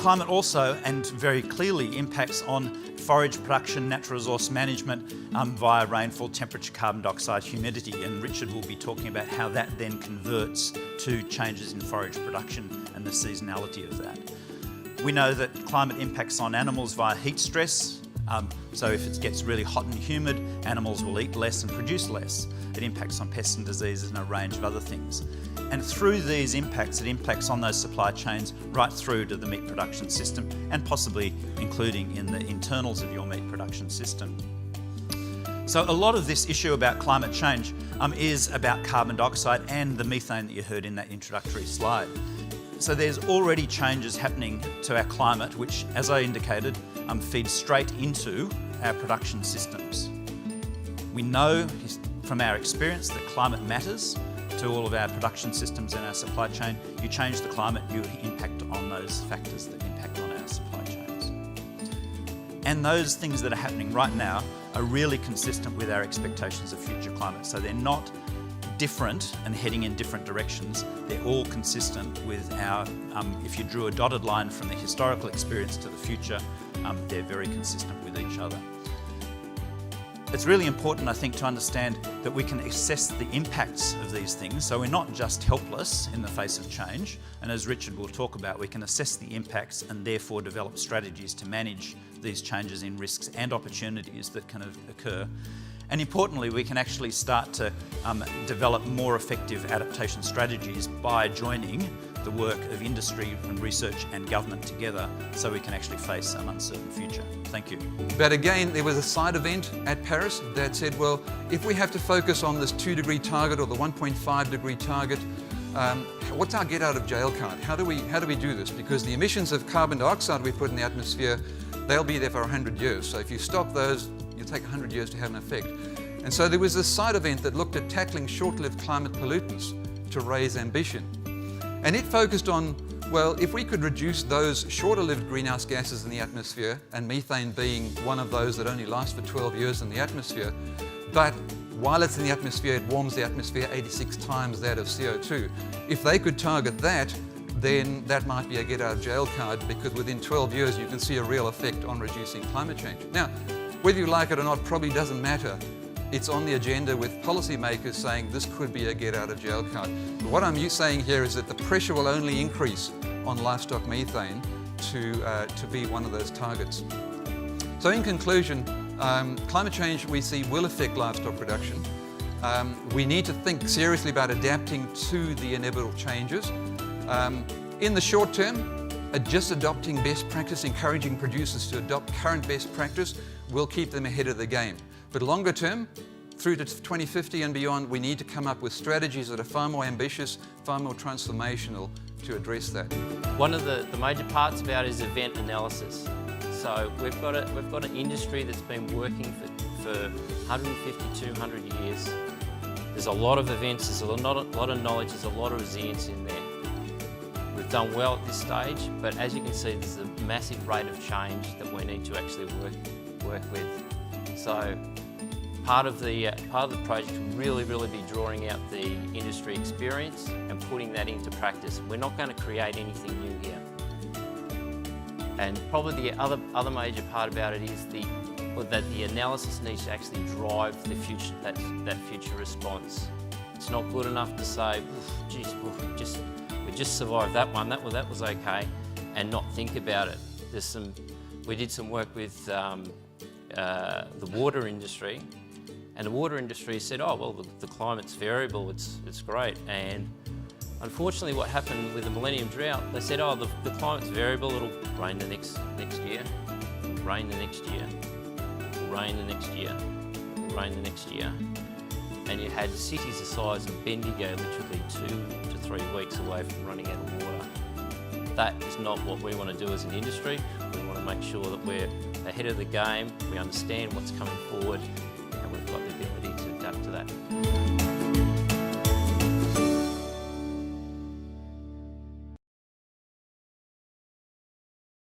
Climate also, and very clearly, impacts on forage production, natural resource management via rainfall, temperature, carbon dioxide, humidity, and Richard will be talking about how that then converts to changes in forage production and the seasonality of that. We know that climate impacts on animals via heat stress. So if it gets really hot and humid, animals will eat less and produce less. It impacts on pests and diseases and a range of other things. And through these impacts, it impacts on those supply chains right through to the meat production system and possibly including in the internals of your meat production system. So a lot of this issue about climate change is about carbon dioxide and the methane that you heard in that introductory slide. So there's already changes happening to our climate, which, as I indicated, feeds straight into our production systems. We know from our experience that climate matters to all of our production systems and our supply chain. You change the climate, you impact on those factors that impact on our supply chains. And those things that are happening right now are really consistent with our expectations of future climate. So they're not different and heading in different directions. They're all consistent with our, if you drew a dotted line from the historical experience to the future, they're very consistent with each other. It's really important, I think, to understand that we can assess the impacts of these things, so we're not just helpless in the face of change, and as Richard will talk about, we can assess the impacts and therefore develop strategies to manage these changes in risks and opportunities that can occur. And importantly, we can actually start to develop more effective adaptation strategies by joining the work of industry and research and government together so we can actually face an uncertain future. Thank you. But again, there was a side event at Paris that said, well, if we have to focus on this 2-degree target or the 1.5-degree target, what's our get out of jail card? How do we do this? Because the emissions of carbon dioxide we put in the atmosphere, they'll be there for 100 years. So if you stop those, it'll take 100 years to have an effect. And so there was this side event that looked at tackling short-lived climate pollutants to raise ambition. And it focused on, well, if we could reduce those shorter-lived greenhouse gases in the atmosphere, and methane being one of those that only lasts for 12 years in the atmosphere, but while it's in the atmosphere, it warms the atmosphere 86 times that of CO2. If they could target that, then that might be a get-out-of-jail card, because within 12 years you can see a real effect on reducing climate change. Now, whether you like it or not probably doesn't matter. It's on the agenda with policymakers saying this could be a get-out-of-jail card. But what I'm saying here is that the pressure will only increase on livestock methane to be one of those targets. So in conclusion, climate change we see will affect livestock production. We need to think seriously about adapting to the inevitable changes. In the short term, just adopting best practice, encouraging producers to adopt current best practice will keep them ahead of the game. But longer term, through to 2050 and beyond, we need to come up with strategies that are far more ambitious, far more transformational to address that. One of the major parts about it is event analysis. So we've got an industry that's been working for 150, 200 years. There's a lot of events, there's a lot of knowledge, there's a lot of resilience in there. We've done well at this stage, but as you can see, there's a massive rate of change that we need to actually work with. So part of the project will really be drawing out the industry experience and putting that into practice. We're not going to create anything new here. And probably the other major part about it is that the analysis needs to actually drive the future, that future response. It's not good enough to say, geez, we just survived that one, that was okay, and not think about it. We did some work with the water industry, and the water industry said, oh, well, the climate's variable, it's great. And unfortunately, what happened with the Millennium Drought, they said, oh, the climate's variable, it'll rain the next year, it'll rain the next year, it'll rain the next year, it'll rain the next year. And you had cities the size of Bendigo literally 2 to 3 weeks away from running out of water. That is not what we want to do as an industry. We want to make sure that we're ahead of the game, we understand what's coming forward, and we've got the ability to adapt to that.